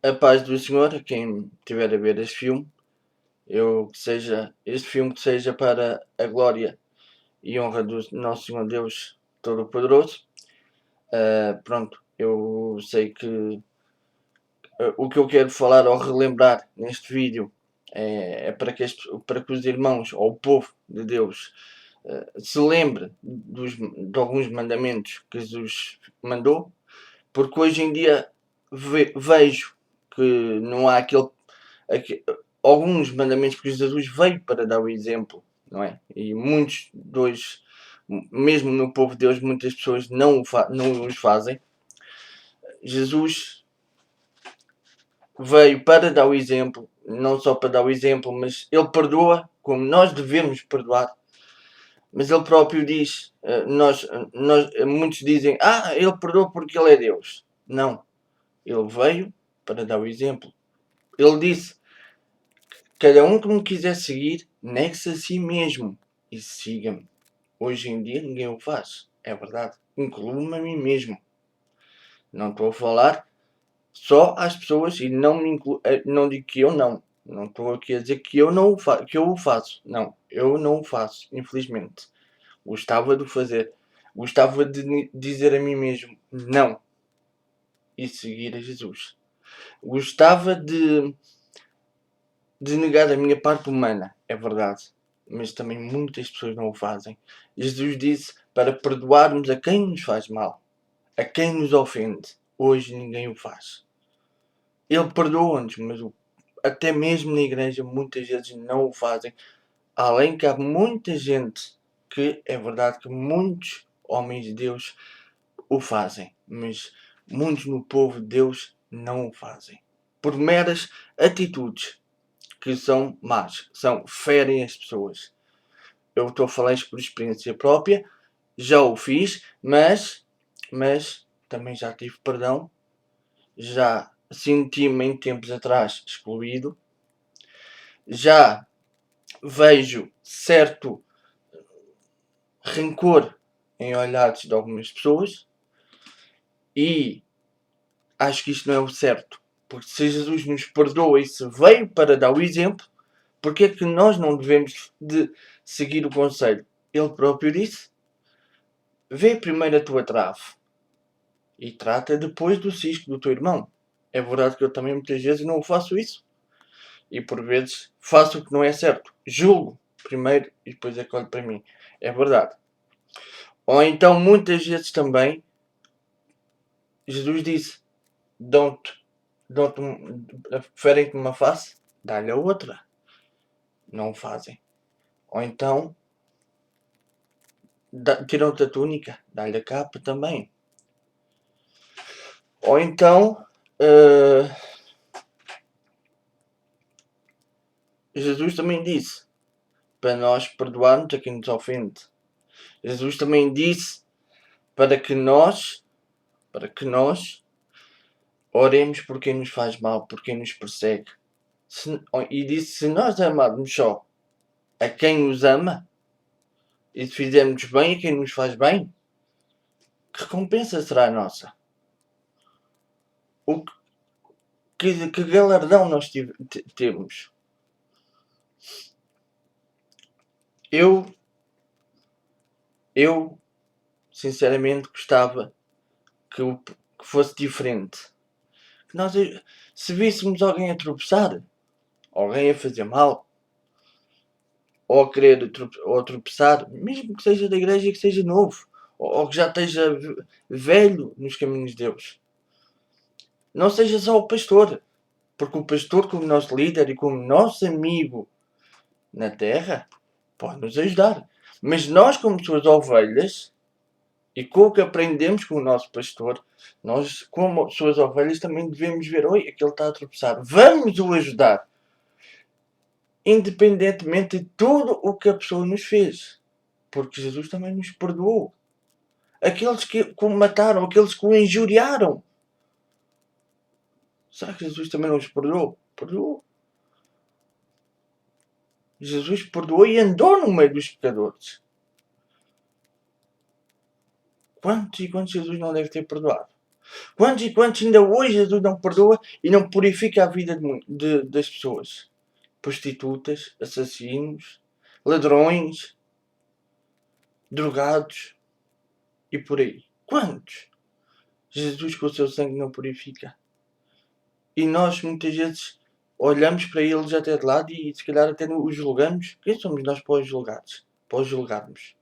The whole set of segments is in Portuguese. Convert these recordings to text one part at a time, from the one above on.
A paz do Senhor, a quem estiver a ver este filme, este filme que seja para a glória e honra do nosso Senhor Deus Todo-Poderoso. Pronto, eu sei que o que eu quero falar ou relembrar neste vídeo é para que os irmãos ou o povo de Deus se lembre de alguns mandamentos que Jesus mandou, porque hoje em dia vejo que não há alguns mandamentos que Jesus veio para dar o exemplo, não é? E mesmo no povo de Deus, muitas pessoas não os fazem. Jesus veio para dar o exemplo, não só para dar o exemplo, mas ele perdoa como nós devemos perdoar. Mas ele próprio diz, muitos dizem, ele perdoa porque ele é Deus. Não, ele veio para dar o exemplo. Ele disse, cada um que me quiser seguir, negue-se a si mesmo e siga-me. Hoje em dia ninguém o faz, é verdade. Incluo-me a mim mesmo. Não estou a falar só às pessoas e não digo que eu não. Não estou aqui a dizer que eu o faço. Não, eu não o faço, infelizmente. Gostava de o fazer. Gostava de dizer a mim mesmo não e seguir a Jesus. Gostava de negar a minha parte humana, é verdade. Mas também muitas pessoas não o fazem. Jesus disse para perdoarmos a quem nos faz mal, a quem nos ofende. Hoje ninguém o faz. Ele perdoa-nos, mas até mesmo na igreja muitas vezes não o fazem. Além que há muita gente que, é verdade que muitos homens de Deus o fazem, mas muitos no povo de Deus não o fazem. Por meras atitudes que são más, ferem as pessoas. Eu estou a falar isto por experiência própria, já o fiz, mas também já tive perdão, já senti-me em tempos atrás excluído, já vejo certo rancor em olhares de algumas pessoas e acho que isto não é o certo, porque se Jesus nos perdoa e se veio para dar o exemplo, porque é que nós não devemos de seguir o conselho? Ele próprio disse, vê primeiro a tua trave e trata depois do cisco do teu irmão. É verdade que eu também muitas vezes não faço isso. E por vezes faço o que não é certo. Julgo primeiro e depois é que olho para mim. É verdade. Ou então muitas vezes também Jesus disse, preferem-te uma face, dá-lhe a outra. Não o fazem. Ou então tiram-te a túnica, dá-lhe a capa também. Ou então Jesus também disse para nós perdoarmos a quem nos ofende. Jesus também disse para que nós oremos por quem nos faz mal, por quem nos persegue. E disse, se nós amarmos só a quem nos ama e se fizermos bem a quem nos faz bem, que recompensa será a nossa? Que galardão nós temos? Eu sinceramente gostava que fosse diferente. Que nós, se víssemos alguém a tropeçar, alguém a fazer mal, ou a querer tropeçar, mesmo que seja da igreja e que seja novo, ou que já esteja velho nos caminhos de Deus, não seja só o pastor, porque o pastor, como nosso líder e como nosso amigo na terra, pode nos ajudar. Mas nós, como suas ovelhas, e com o que aprendemos com o nosso pastor, nós, como suas ovelhas, também devemos ver, oi, aquele está a tropeçar, vamos o ajudar. Independentemente de tudo o que a pessoa nos fez. Porque Jesus também nos perdoou. Aqueles que o mataram, aqueles que o injuriaram. Será que Jesus também não os perdoou? Perdoou. Jesus perdoou e andou no meio dos pecadores. Quantos e quantos Jesus não deve ter perdoado? Quantos e quantos ainda hoje Jesus não perdoa e não purifica a vida das pessoas? Prostitutas, assassinos, ladrões, drogados e por aí. Quantos? Jesus com o seu sangue não purifica. E nós muitas vezes olhamos para eles até de lado e se calhar até os julgamos. Quem somos nós para os julgados? Para os julgarmos?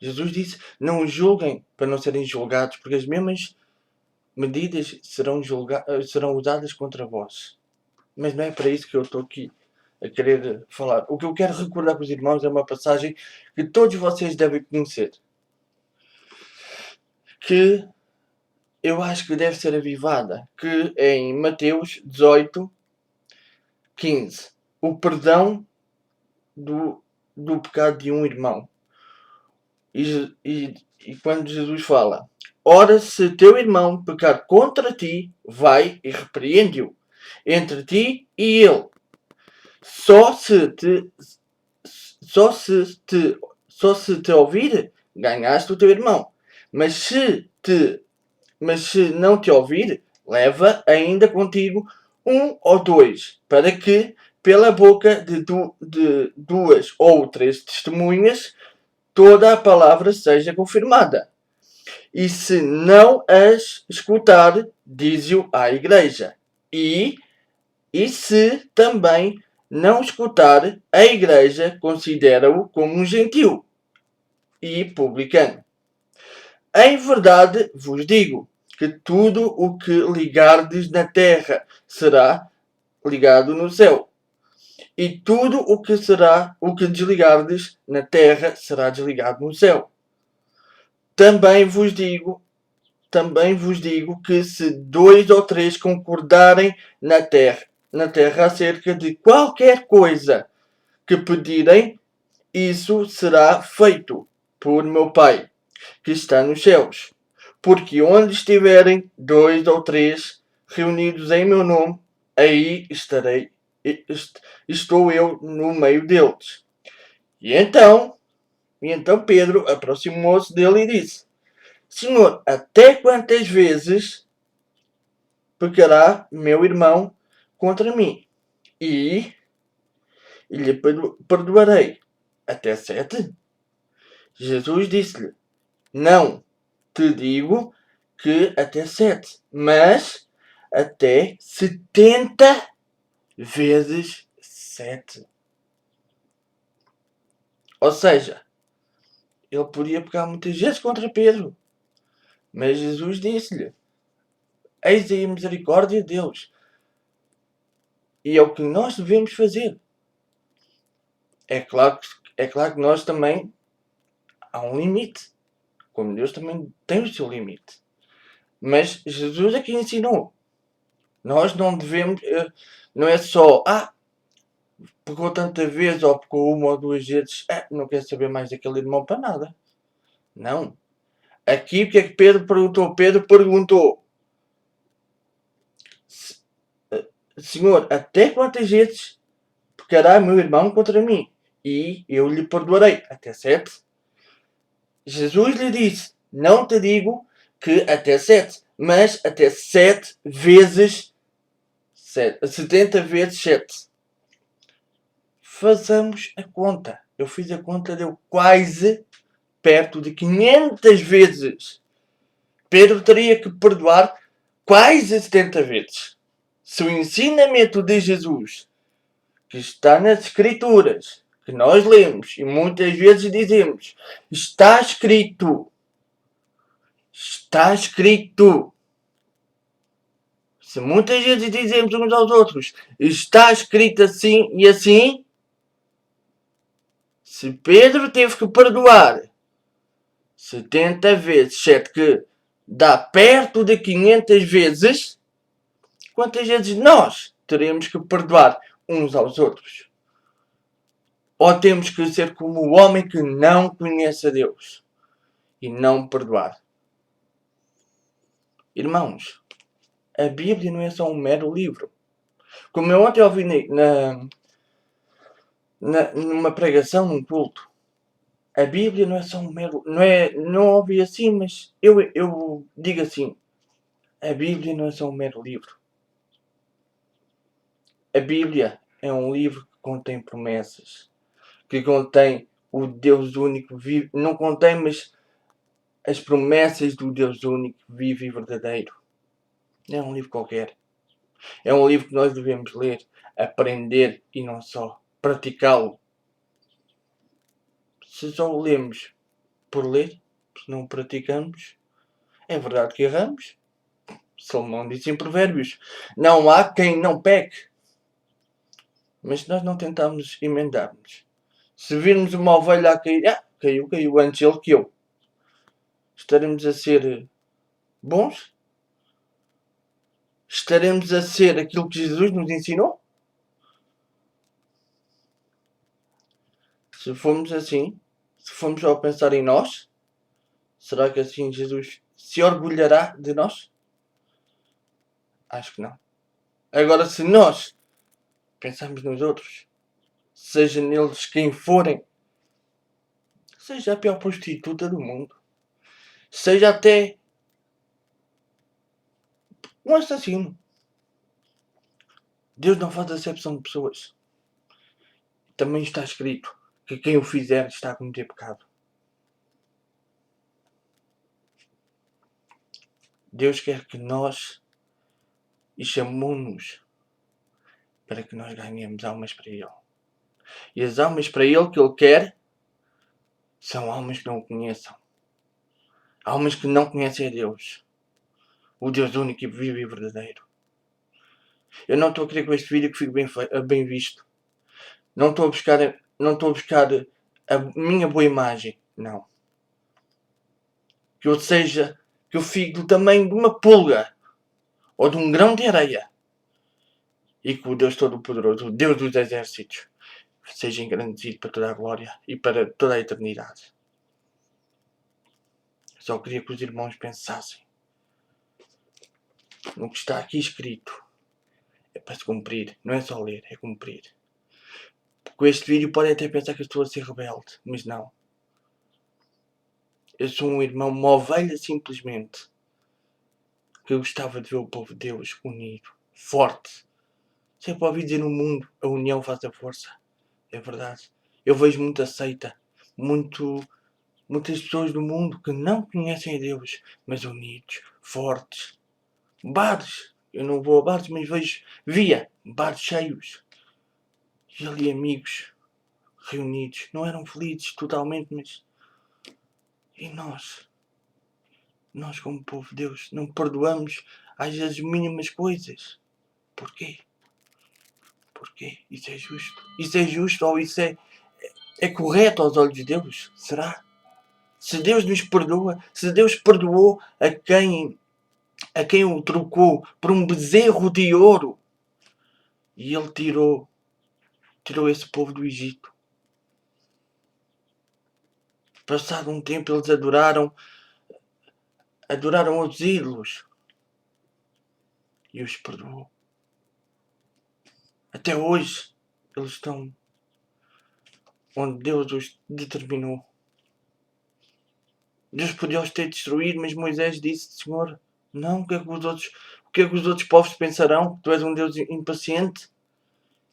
Jesus disse, não os julguem para não serem julgados, porque as mesmas medidas serão usadas contra vós. Mas não é para isso que eu estou aqui a querer falar. O que eu quero recordar com os irmãos é uma passagem que todos vocês devem conhecer. Que eu acho que deve ser avivada. Que é em Mateus 18, 15. O perdão do pecado de um irmão. E quando Jesus fala, ora, se teu irmão pecar contra ti, vai e repreende-o entre ti e ele. Só se te ouvir, ganhaste o teu irmão. Mas se não te ouvir, leva ainda contigo um ou dois, para que pela boca de duas ou três testemunhas toda a palavra seja confirmada. E se não as escutar, dize-o à igreja. E se também não escutar, a igreja considera-o como um gentil e publicano. Em verdade vos digo que tudo o que ligardes na terra será ligado no céu. E tudo o que desligardes na terra será desligado no céu. Também vos digo que se 2 ou 3 concordarem na terra acerca de qualquer coisa que pedirem, isso será feito por meu Pai, que está nos céus. Porque onde estiverem 2 ou 3 reunidos em meu nome, aí estou eu no meio deles. E então Pedro aproximou-se dele e disse, Senhor, até quantas vezes pecará meu irmão contra mim? E lhe perdoarei. Até 7? Jesus disse-lhe, não te digo que até 7, mas até 70 vezes 7. Ou seja, ele podia pecar muitas vezes contra Pedro. Mas Jesus disse-lhe, eis aí a misericórdia de Deus. E é o que nós devemos fazer. É claro que nós também há um limite. Como Deus também tem o seu limite. Mas Jesus aqui ensinou. Nós não devemos... Não é só... pecou tanta vez ou pecou uma ou duas vezes. Não quer saber mais daquele irmão para nada. Não. Aqui o que é que Pedro perguntou? Pedro perguntou... Senhor, até quantas vezes pecará meu irmão contra mim? E eu lhe perdoarei. Até 7. Jesus lhe disse, não te digo que até 7, mas até 7 vezes 7. 70 vezes 7. Façamos a conta. Eu fiz a conta, deu quase perto de 500 vezes. Pedro teria que perdoar quase 70 vezes. Se o ensinamento de Jesus, que está nas Escrituras, que nós lemos e muitas vezes dizemos, está escrito. Se muitas vezes dizemos uns aos outros, está escrito assim e assim, se Pedro teve que perdoar 70 vezes 7, que dá perto de 500 vezes, quantas vezes nós teremos que perdoar uns aos outros? Ou temos que ser como o homem que não conhece a Deus e não perdoar? Irmãos, a Bíblia não é só um mero livro. Como eu ontem ouvi numa pregação, num culto, A Bíblia não é só um mero... Não ouvi assim, mas eu digo assim. A Bíblia não é só um mero livro. A Bíblia é um livro que contém promessas. Que contém o Deus único vivo. Não contém, mas as promessas do Deus único vivo e verdadeiro. Não é um livro qualquer. É um livro que nós devemos ler, aprender e não só praticá-lo. Se só o lemos por ler, se não o praticamos, é verdade que erramos. Salomão disse em Provérbios: não há quem não peque. Mas se nós não tentarmos emendar-nos, se virmos uma ovelha a cair, caiu antes ele que eu, estaremos a ser bons? Estaremos a ser aquilo que Jesus nos ensinou? Se formos assim, se formos só a pensar em nós, será que assim Jesus se orgulhará de nós? Acho que não. Agora, se nós pensarmos nos outros, seja neles quem forem, seja a pior prostituta do mundo, seja até um assassino, Deus não faz acepção de pessoas. Também está escrito que quem o fizer está a cometer pecado. Deus quer que nós e chamou-nos para que nós ganhemos almas para Ele. E as almas para Ele que Ele quer são almas que não o conheçam. Almas que não conhecem a Deus. O Deus único e vivo e verdadeiro. Eu não estou a querer com este vídeo que fique bem visto. Não estou a buscar a minha boa imagem. Não. Que eu fique do tamanho de uma pulga. Ou de um grão de areia. E que o Deus Todo-Poderoso, o Deus dos Exércitos, seja engrandecido para toda a glória e para toda a eternidade. Só queria que os irmãos pensassem no que está aqui escrito. É para se cumprir, não é só ler, é cumprir. Com este vídeo podem até pensar que eu estou a ser rebelde, mas não. Eu sou um irmão, uma ovelha simplesmente, que eu gostava de ver o povo de Deus unido, forte. Sempre ouvi dizer no mundo, a união faz a força. É verdade. Eu vejo muita seita, muitas pessoas do mundo que não conhecem a Deus, mas unidos, fortes. Bares, eu não vou a bares, mas via bares cheios. E ali amigos reunidos, não eram felizes totalmente, mas... E nós como povo de Deus, não perdoamos às vezes mínimas coisas. Porquê? Porquê? Isso é justo? Isso é justo ou isso é correto aos olhos de Deus? Será? Se Deus nos perdoa, se Deus perdoou a quem o trocou por um bezerro de ouro e ele tirou esse povo do Egito. Passado um tempo eles adoraram os ídolos e os perdoou. Até hoje eles estão onde Deus os determinou. Deus podia os ter destruído, mas Moisés disse: Senhor, não, o que é que os outros povos pensarão? Tu és um Deus impaciente.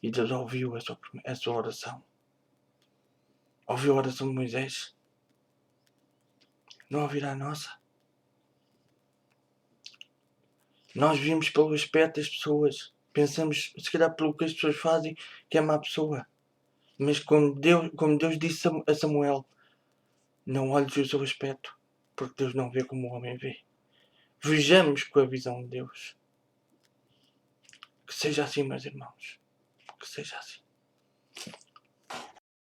E Deus ouviu a sua oração. Ouviu a oração de Moisés. Não ouvirá a nossa. Nós vimos pelo aspecto das pessoas. Pensamos, se calhar pelo que as pessoas fazem, que é má pessoa. Mas como Deus disse a Samuel, não olhes o seu aspecto, porque Deus não vê como o homem vê. Vejamos com a visão de Deus. Que seja assim, meus irmãos. Que seja assim.